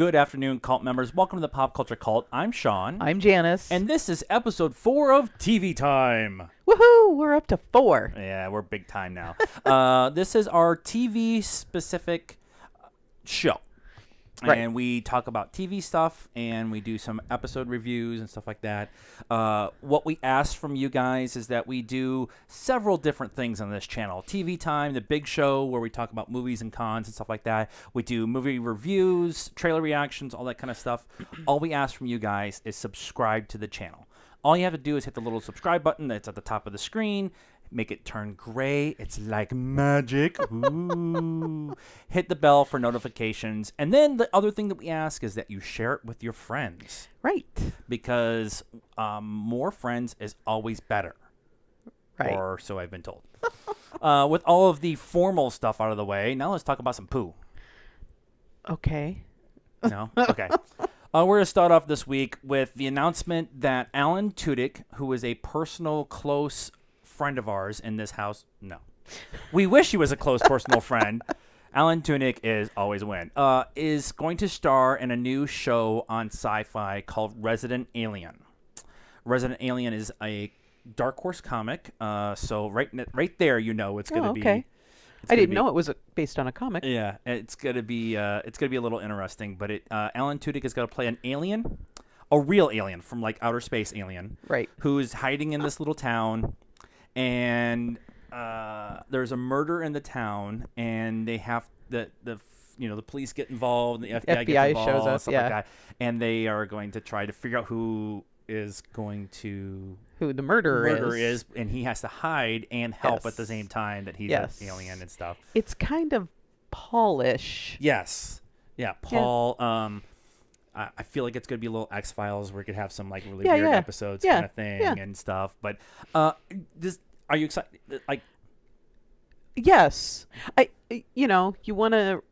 Good afternoon, cult members. Welcome to the Pop Culture Cult. I'm Sean. I'm Janice. And this is episode 4 of TV Time. Woohoo! We're up to 4. Yeah, we're big time now. This is our TV-specific show. Right. And we talk about TV stuff, and we do some episode reviews and stuff like that. What we ask from you guys is that we do several different things on this channel. TV Time, the big show where we talk about movies and cons and stuff like that. We do movie reviews, trailer reactions, all that kind of stuff. All we ask from you guys is subscribe to the channel. All you have to do is hit the little subscribe button that's at the top of the screen. Make it turn gray. It's like magic. Ooh. Hit the bell for notifications. And then the other thing that we ask is that you share it with your friends. Right. Because more friends is always better. Right. Or so I've been told. With all of the formal stuff out of the way, now let's talk about some poo. Okay. No? Okay. We're going to start off this week with the announcement that Alan Tudyk, who is a personal, close friend of ours in this house, no. We wish he was a close personal friend. Alan Tudyk is always a win. Is going to star in a new show on SYFY called Resident Alien. Resident Alien is a Dark Horse comic, so right there, you know it's going to be. Okay. I didn't know it was based on a comic. Yeah, it's gonna be a little interesting. But Alan Tudyk is gonna play an alien, a real alien from like outer space alien, right? Who is hiding in this little town, and there's a murder in the town, and they have the police get involved, and the FBI gets involved, shows up, stuff like that, and they are going to try to figure out who the murderer is, and he has to hide and help at the same time that he's an alien and stuff. It's kind of Paul-ish. Yes. Yeah, Paul. Yeah. I feel like it's going to be a little X-Files where we could have some like really weird episodes kind of thing and stuff. But are you excited? Like, yes. You want to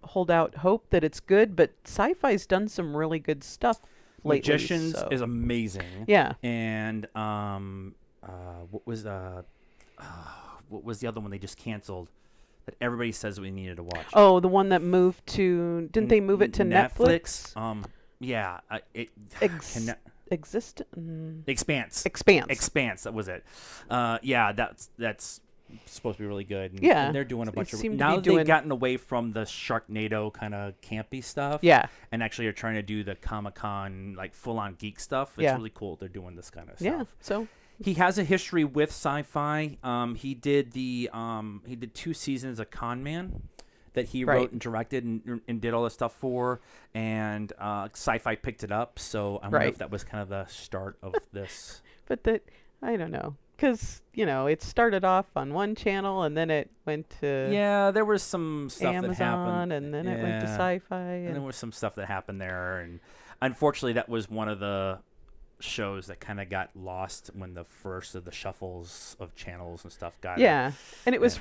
hold out hope that it's good, but Sci-Fi's done some really good stuff lately. Magicians is amazing. Yeah. And what was the other one they just canceled that everybody says we needed to watch? Oh, the one that moved to didn't they move it to Netflix? Yeah. Expanse. That was it. Yeah, that's supposed to be really good. And they're doing a bunch of now that they've gotten away from the Sharknado kind of campy stuff. Yeah, and actually are trying to do the Comic-Con like full-on geek stuff. It's really cool. They're doing this kind of stuff. Yeah, so he has a history with SYFY. He did 2 seasons of Con Man that he wrote and directed and did all this stuff for, and SYFY picked it up. So I wonder if that was kind of the start of this. But I don't know. Because, it started off on one channel, and then it went to there was some stuff Amazon, that happened. and then it went to SYFY. And there was some stuff that happened there. And unfortunately, that was one of the shows that kind of got lost when the first of the shuffles of channels and stuff got and it was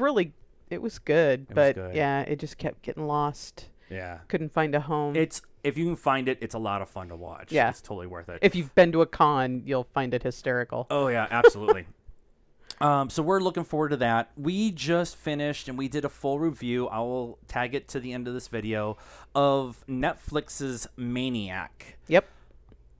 it was good. It just kept getting lost. Yeah. Couldn't find a home. If you can find it, it's a lot of fun to watch. Yeah. It's totally worth it. If you've been to a con, you'll find it hysterical. Oh, yeah, absolutely. So we're looking forward to that. We just finished and we did a full review. I will tag it to the end of this video of Netflix's Maniac. Yep.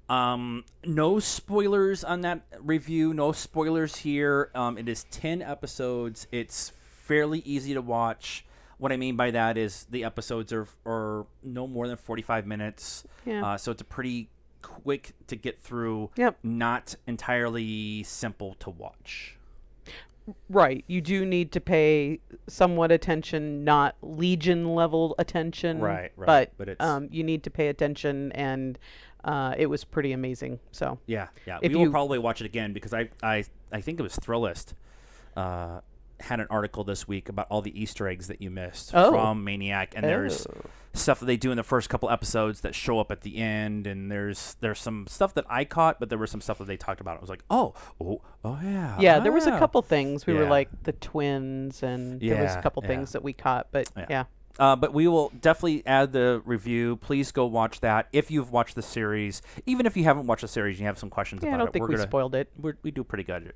No spoilers on that review. No spoilers here. It is 10 episodes. It's fairly easy to watch. What I mean by that is the episodes are no more than 45 minutes. Yeah. So it's a pretty quick to get through. Yep. Not entirely simple to watch. Right. You do need to pay somewhat attention, not Legion level attention. Right. But it's, you need to pay attention, and it was pretty amazing. So yeah. We will probably watch it again because I think it was Thrillist had an article this week about all the Easter eggs that you missed from Maniac, and there's stuff that they do in the first couple episodes that show up at the end, and there's some stuff that I caught, but there was some stuff that they talked about. I was like, oh yeah. Yeah, there was a couple things. We were like the twins, and there was a couple things that we caught, but yeah. But we will definitely add the review. Please go watch that if you've watched the series. Even if you haven't watched the series and you have some questions Yeah, about I don't it, think we spoiled it. We do pretty good.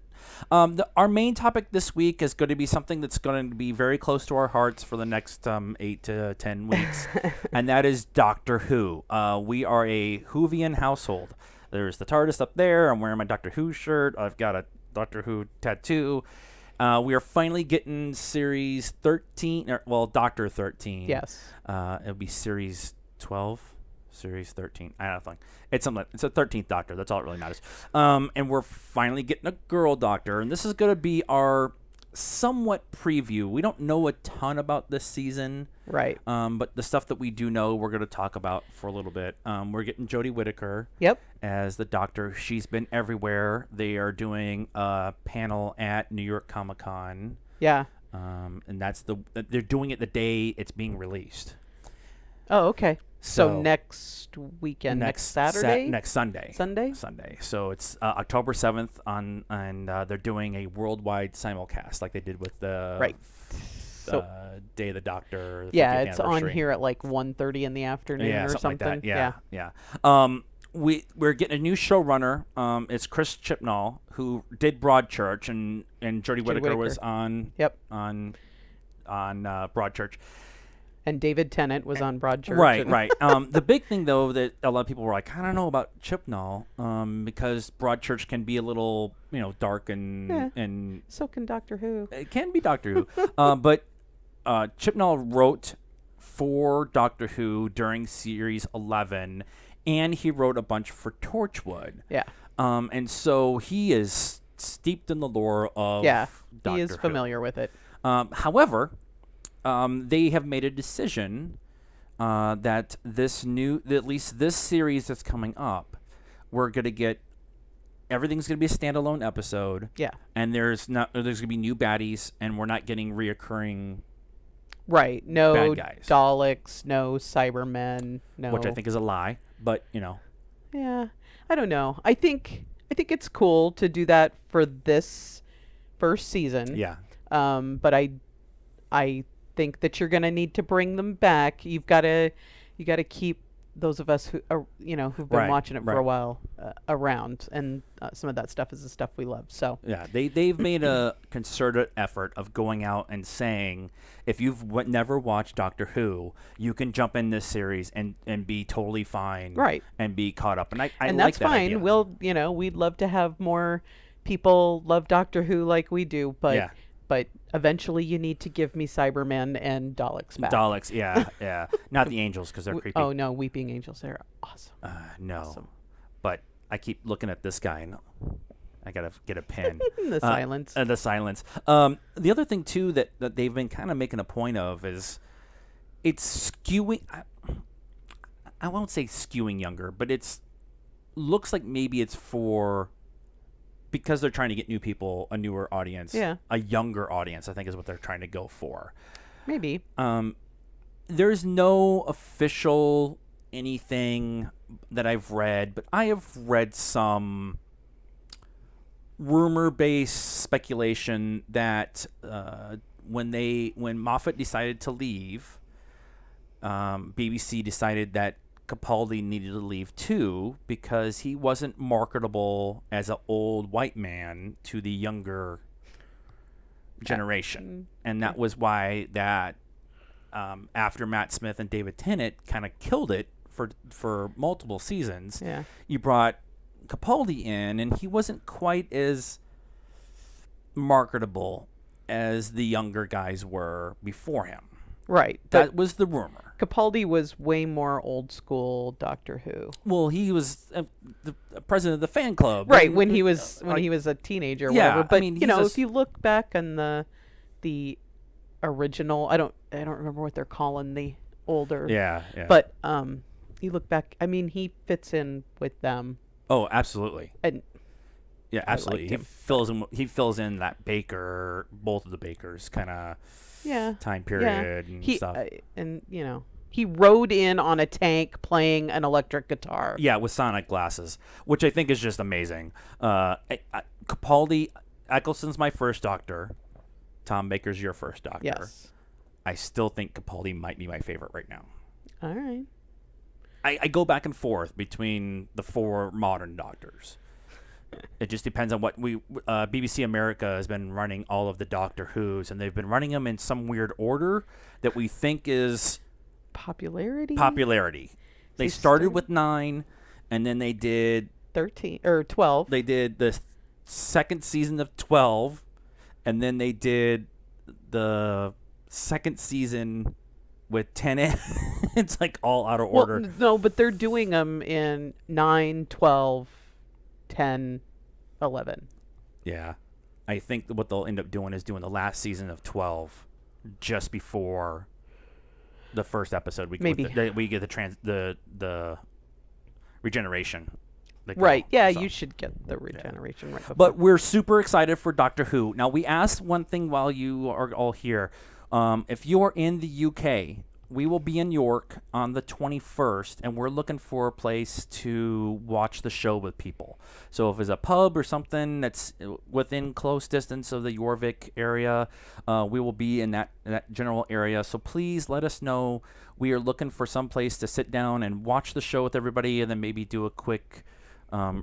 Our main topic this week is going to be something that's going to be very close to our hearts for the next 8 to 10 weeks, and that is Doctor Who. We are a Whovian household. There's the TARDIS up there. I'm wearing my Doctor Who shirt. I've got a Doctor Who tattoo. We are finally getting series 13, Doctor 13. Yes. It'll be series 12, series 13. I don't know. It's something. It's a 13th Doctor. That's all it really matters. And we're finally getting a girl Doctor, and this is going to be our somewhat preview. We don't know a ton about this season. Right. But the stuff that we do know, we're going to talk about for a little bit. We're getting Jodie Whittaker. Yep. As the Doctor. She's been everywhere. They are doing a panel at New York Comic Con. Yeah. And they're doing it the day it's being released. Oh, okay. So next weekend, next Saturday? Next Sunday. Sunday. So it's October 7th and they're doing a worldwide simulcast like they did with the Day of the Doctor. Yeah, it's on here at like 1:30 in the afternoon or something. Like that. Yeah. We're getting a new showrunner. It's Chris Chibnall, who did Broadchurch, and Jodie Whittaker was on Broadchurch. And David Tennant was on Broadchurch. Right. The big thing, though, that a lot of people were like, I don't know about Chibnall, because Broadchurch can be a little, dark and so can Doctor Who. It can be Doctor Who, but Chibnall wrote for Doctor Who during Series 11, and he wrote a bunch for Torchwood. Yeah. And so he is steeped in the lore of Doctor he is Who. familiar with it. However, they have made a decision that at least this series that's coming up, everything's going to be a standalone episode. Yeah. And there's going to be new baddies, and we're not getting reoccurring right. No bad guys. Daleks, no Cybermen, no. Which I think is a lie, but Yeah, I don't know. I think it's cool to do that for this first season. Yeah. But I think that you're going to need to bring them back. You got to keep those of us who are, who've been watching it for a while around, and some of that stuff is the stuff we love. So yeah, they've made a concerted effort of going out and saying, if you've never watched Doctor Who, you can jump in this series and be totally fine, right, and be caught up. And I and like that's that fine. idea. We'd love to have more people love Doctor Who like we do, but eventually you need to give me Cybermen and Daleks back. Daleks, yeah. Not the angels, because they're creepy. Oh, no, Weeping Angels, they're awesome. No. Awesome. But I keep looking at this guy, and I got to get a pen. The silence. The silence. The other thing, too, that they've been kind of making a point of is it's skewing... I won't say skewing younger, but looks like maybe it's for... Because they're trying to get new people, a newer audience, a younger audience, I think is what they're trying to go for. Maybe. There's no official anything that I've read, but I have read some rumor-based speculation that when Moffat decided to leave, BBC decided that Capaldi needed to leave too, because he wasn't marketable as an old white man to the younger generation. And that was why that after Matt Smith and David Tennant kind of killed it for multiple seasons, you brought Capaldi in, and he wasn't quite as marketable as the younger guys were before him. Right. That was the rumor. Capaldi was way more old school Doctor Who. Well, he was the president of the fan club, right? When he was a teenager, or whatever. But if you look back on the original, I don't remember what they're calling the older. Yeah. But you look back, I mean, he fits in with them. Oh, absolutely. And yeah, absolutely. He fills in that Baker, both of the Bakers, kind of. Time period and stuff. And he rode in on a tank playing an electric guitar. Yeah, with sonic glasses, which I think is just amazing. Capaldi, Eccleston's my first Doctor. Tom Baker's your first Doctor. Yes. I still think Capaldi might be my favorite right now. All right. I go back and forth between the 4 modern Doctors. It just depends on what BBC America has been running all of the Doctor Who's, and they've been running them in some weird order that we think is popularity. They started with 9, and then they did 13 or 12. They did the second season of 12, and then they did the second season with 10. It's like all out of order. No, but they're doing them in 9, 12, 10, 11. Yeah. I think what they'll end up doing is doing the last season of 12 just before the first episode. We get the regeneration. Right. Yeah, so you should get the regeneration right before. But we're super excited for Doctor Who. Now, we asked one thing while you are all here. If you are in the UK, we will be in York on the 21st, and we're looking for a place to watch the show with people. So if it's a pub or something that's within close distance of the Jorvik area, we will be in that general area. So please let us know. We are looking for some place to sit down and watch the show with everybody, and then maybe do a quick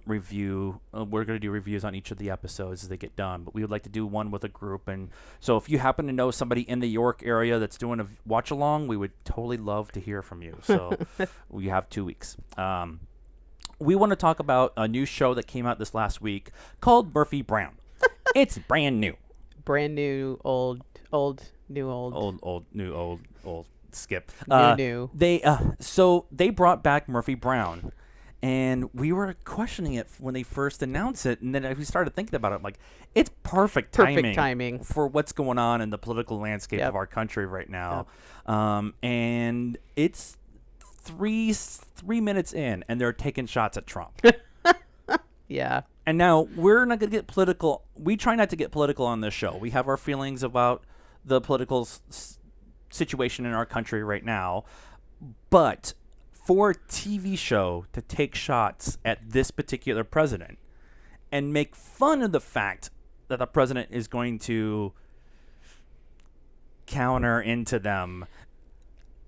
review. We're going to do reviews on each of the episodes as they get done, but we would like to do one with a group. And so if you happen to know somebody in the York area that's doing a watch along, we would totally love to hear from you. So we have 2 weeks. We want to talk about a new show that came out this last week called Murphy Brown. It's brand new. Brand new, old. Skip. New. They brought back Murphy Brown. And we were questioning it when they first announced it, and then we started thinking about it. I'm like, it's perfect timing for what's going on in the political landscape of our country right now. And it's three minutes in, and they're taking shots at Trump. Yeah. And now we're not going to get political. We try not to get political on this show. We have our feelings about the political situation in our country right now, but for a TV show to take shots at this particular president and make fun of the fact that the president is going to counter into them.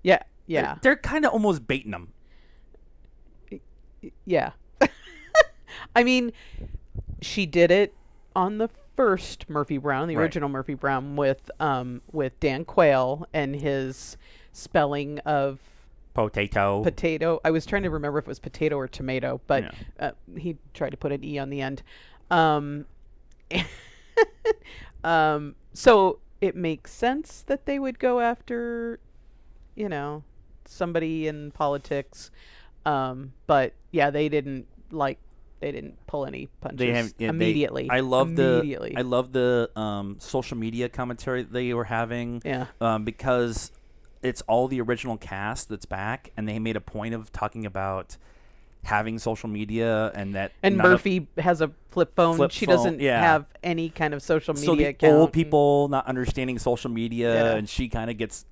Yeah. They're kind of almost baiting them. Yeah. I mean, she did it on the first Murphy Brown, the original Murphy Brown, with Dan Quayle and his spelling of Potato. I was trying to remember if it was potato or tomato, but he tried to put an E on the end. So it makes sense that they would go after, somebody in politics. But yeah, they didn't pull any punches immediately. I love the social media commentary that they were having. Yeah. Because it's all the original cast that's back, and they made a point of talking about having social media and that. And Murphy has a flip phone. She doesn't have any kind of social media account. Old people not understanding social media, and she kind of gets,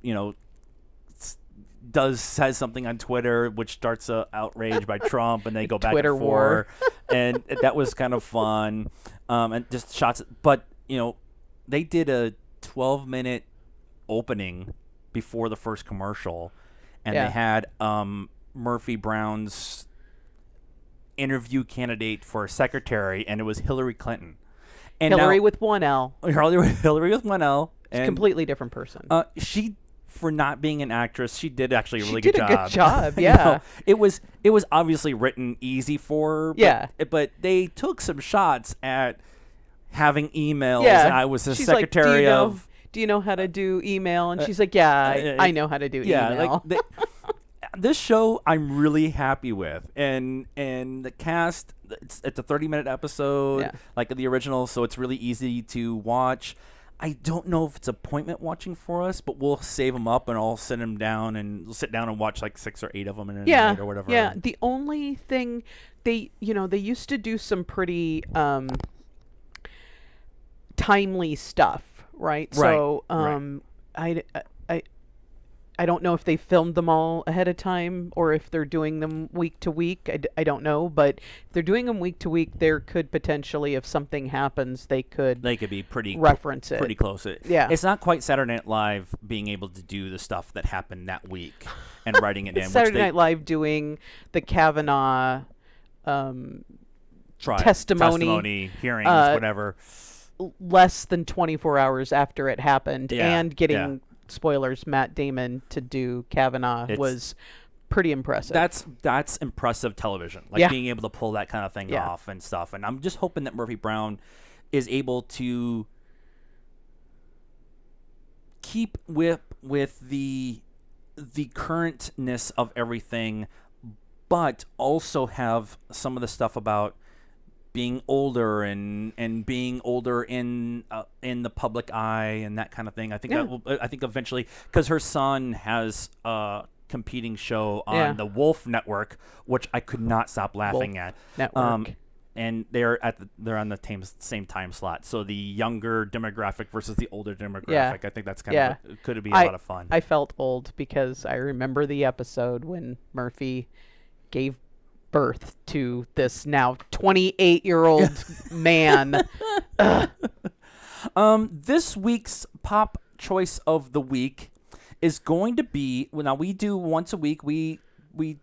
says something on Twitter, which starts a outrage by Trump, and they go back Twitter and forth. And that was kind of fun. And just shots. But, they did a 12-minute opening before the first commercial, and they had Murphy Brown's interview candidate for secretary, and it was Hillary Clinton. And Hillary with one L. Hillary with one L. It's a completely different person. She, for not being an actress, she did actually a really good job. She did a good job, yeah. It was obviously written easy for her, but they took some shots at having emails, and I was the secretary of... Do you know how to do email? And she's like, I know how to do email. This show I'm really happy with. And the cast, it's a 30-minute episode, like the original, so it's really easy to watch. I don't know if it's appointment watching for us, but we'll save them up, and I'll send them down, and we'll sit down and watch like 6 or 8 of them in a night or whatever. Yeah, the only thing, they used to do some pretty timely stuff. Right. So, I I don't know if they filmed them all ahead of time or if they're doing them week to week. I don't know, but if they're doing them week to week, there could potentially, if something happens, they could be pretty reference it. Pretty close. Yeah. It's not quite Saturday Night Live being able to do the stuff that happened that week and writing it in. Saturday Night Live doing the Kavanaugh testimony, hearings, whatever. Less than 24 hours after it happened, and getting spoilers, Matt Damon to do Kavanaugh was pretty impressive. That's impressive television, like being able to pull that kind of thing off and stuff. And I'm just hoping that Murphy Brown is able to keep with the currentness of everything, but also have some of the stuff about being older and being older in the public eye and that kind of thing. I think I think eventually, because her son has a competing show on the Wolf Network, which I could not stop laughing at. Network. And they're on the same time slot. So the younger demographic versus the older demographic. I think that's kind of could be a lot of fun. I felt old because I remember the episode when Murphy gave birth to this now 28-year-old man. This week's pop choice of the week is going to be, now we do once a week, we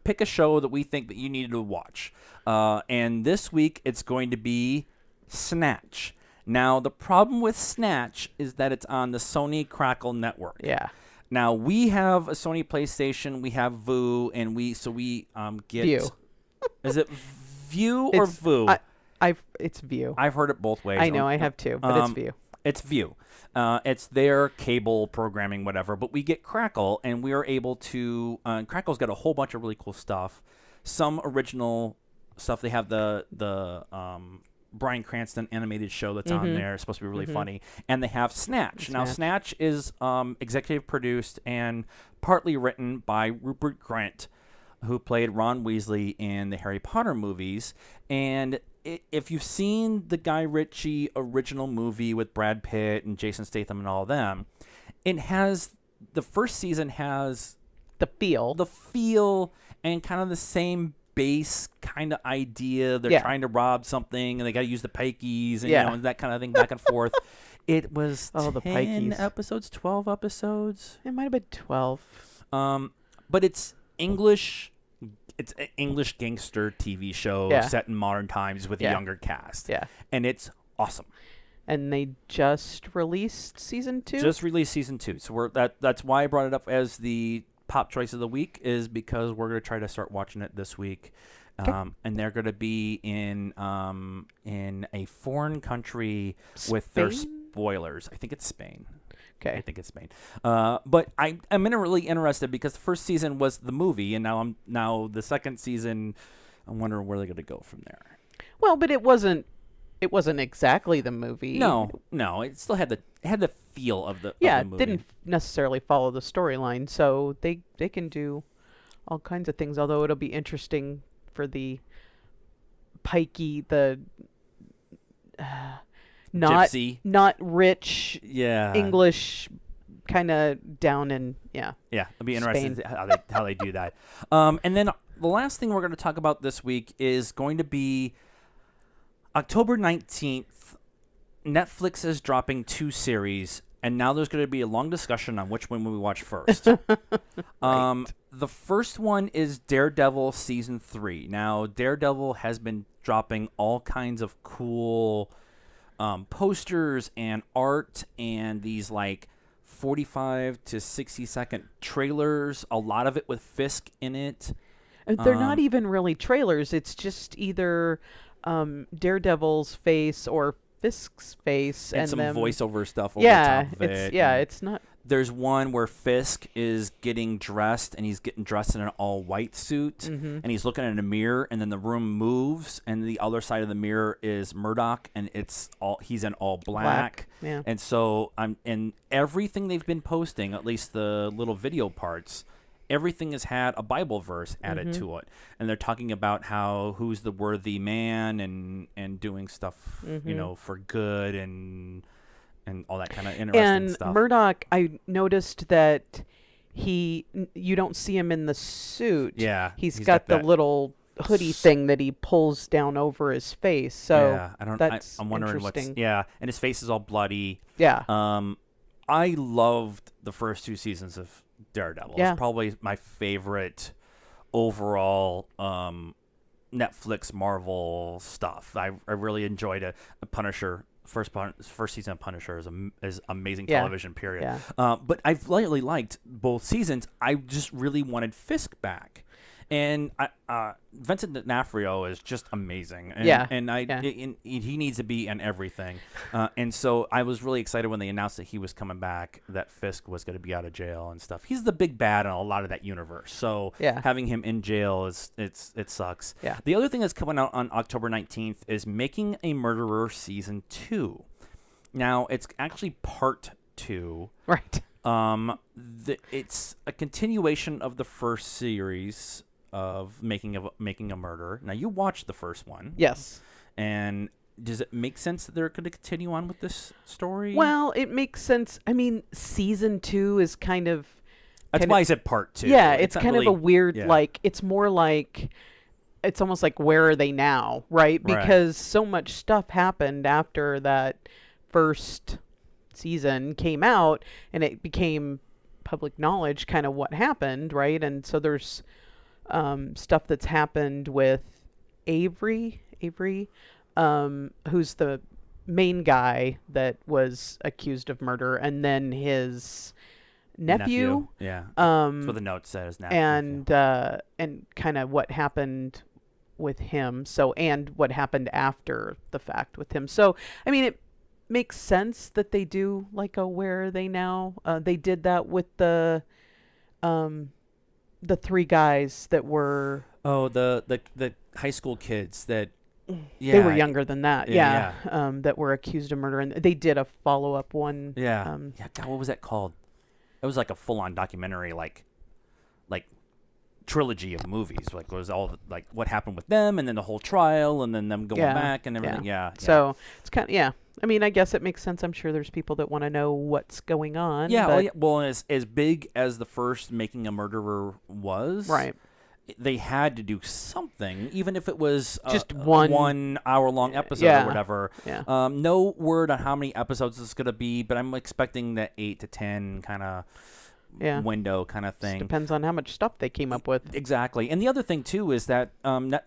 pick a show that we think that you need to watch. And this week it's going to be Snatch. Now the problem with Snatch is that it's on the Sony Crackle network. Yeah. Now we have a Sony PlayStation, we have Vue, and we get View. Is it View or Vue? It's View. I've heard it both ways. I know, I have too, but it's View. It's View. It's their cable programming, whatever. But we get Crackle, and we are able to. Crackle's got a whole bunch of really cool stuff. Some original stuff. They have the Bryan Cranston animated show that's on there. It's supposed to be really funny. And they have Snatch. Now, Snatch is executive produced and partly written by Rupert Grint, who played Ron Weasley in the Harry Potter movies. And if you've seen the Guy Ritchie original movie with Brad Pitt and Jason Statham and all of them, the first season has the feel and kind of the same base kind of idea. They're trying to rob something and they got to use the pikeys and, and that kind of thing back and forth. It was 10 episodes, 12 episodes. It might have been 12. But it's English. It's an English gangster TV show set in modern times with a younger cast. Yeah. And it's awesome. And they just released season 2? Just released season 2. So that's why I brought it up as the pop choice of the week, is because we're going to try to start watching it this week. And they're going to be in a foreign country with their spoilers. I think it's Spain. Okay. I think it's Spain. But I'm really interested because the first season was the movie, and now the second season, I'm wondering where they're going to go from there. Well, but it wasn't exactly the movie. No, it still had the feel of the movie. It didn't necessarily follow the storyline, so they can do all kinds of things. Although it'll be interesting for the pikey, the Gypsy. not rich English, kind of down in it'll be interesting Spain. how they do that. And then the last thing we're going to talk about this week is going to be October 19th. Netflix is dropping 2 series, and now there's going to be a long discussion on which one we watch first. Right. The first one is Daredevil Season 3. Now, Daredevil has been dropping all kinds of cool posters and art and these like 45 to 60-second trailers, a lot of it with Fisk in it. They're not even really trailers. It's just either Daredevil's face or Fisk's face and some voiceover stuff over top of it. It's not. There's one where Fisk is getting dressed, and he's getting dressed in an all-white suit, and he's looking in a mirror, and then the room moves, and the other side of the mirror is Murdoch, and he's in all black. Yeah. And so and everything they've been posting, at least the little video parts, everything has had a Bible verse added to it, and they're talking about who's the worthy man and doing stuff, for good and all that kind of interesting stuff. And Murdoch, I noticed that you don't see him in the suit. Yeah, he's got the little hoodie thing that he pulls down over his face. So yeah, that's I'm wondering interesting. and his face is all bloody. Yeah. I loved the first 2 seasons of Daredevil. Yeah. It's probably my favorite overall Netflix Marvel stuff. I really enjoyed a Punisher. First season of Punisher is amazing television. Period. Yeah. But I've lately liked both seasons. I just really wanted Fisk back. And Vincent D'Onofrio is just amazing. And he needs to be in everything. And so I was really excited when they announced that he was coming back, that Fisk was going to be out of jail and stuff. He's the big bad in a lot of that universe. So having him in jail it sucks. Yeah. The other thing that's coming out on October 19th is Making a Murderer Season 2. Now, it's actually part 2. Right. It's a continuation of the first series of Making a Murderer. Now, you watched the first one. Yes. And does it make sense that they're going to continue on with this story? Well, it makes sense. I mean, season 2 is kind of... That's why I said part 2. Yeah, it's kind really, of a weird, it's more like... It's almost like, where are they now, right? Because so much stuff happened after that first season came out, and it became public knowledge kind of what happened, right? And so there's stuff that's happened with Avery, who's the main guy that was accused of murder, and then his nephew. Yeah. That's what the note says now. And kind of what happened with him. So, and what happened after the fact with him. So, I mean, it makes sense that they do like a where are they now? They did that with the 3 guys that were the high school kids that they were younger than that. That were accused of murder, and they did a follow-up one. God, what was that called? It was like a full-on documentary, like trilogy of movies. Like, it was all like what happened with them, and then the whole trial, and then them going back and everything. So it's kind of I mean, I guess it makes sense. I'm sure there's people that want to know what's going on. Well, as big as the first Making a Murderer was, right? They had to do something, even if it was just one 1 hour long episode or whatever. Yeah. No word on how many episodes it's going to be, but I'm expecting that 8 to 10 kind of window kind of thing. Just depends on how much stuff they came up with. Exactly. And the other thing too is that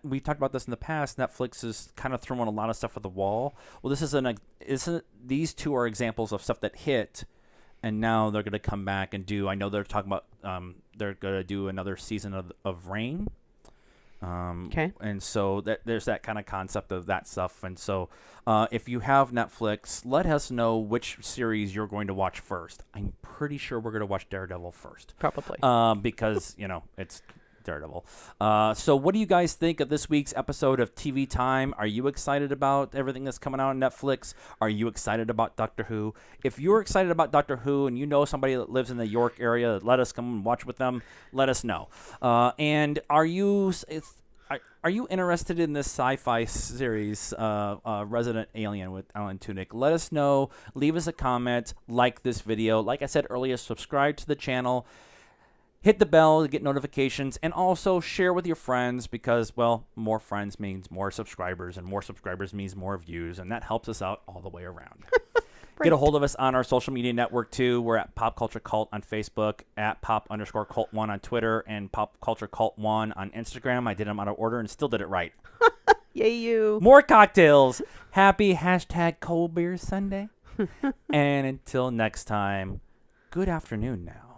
we talked about this in the past. Netflix is kind of throwing a lot of stuff at the wall. Well, these 2 are examples of stuff that hit, and now they're going to come back and do. I know they're talking about they're going to do another season of Reign. Okay. And so there's that kind of concept of that stuff. And so if you have Netflix, let us know which series you're going to watch first. I'm pretty sure we're going to watch Daredevil first. Probably. Because, it's Daredevil. So what do you guys think of this week's episode of TV Time? Are you excited about everything that's coming out on Netflix? Are you excited about Doctor Who? If you're excited about Doctor Who and you know somebody that lives in the York area, let us come and watch with them. Let us know. And are you interested in this sci-fi series, Resident Alien with Alan Tudyk? Let us know. Leave us a comment. Like this video. Like I said earlier, subscribe to the channel. Hit the bell to get notifications, and also share with your friends because, well, more friends means more subscribers, and more subscribers means more views, and that helps us out all the way around. Get a hold of us on our social media network, too. We're at PopCultureCult on Facebook, at Pop_Cult1 on Twitter, and PopCultureCult1 on Instagram. I did them out of order and still did it right. Yay, you. More cocktails. Happy #Cold Beer Sunday. And until next time, good afternoon now.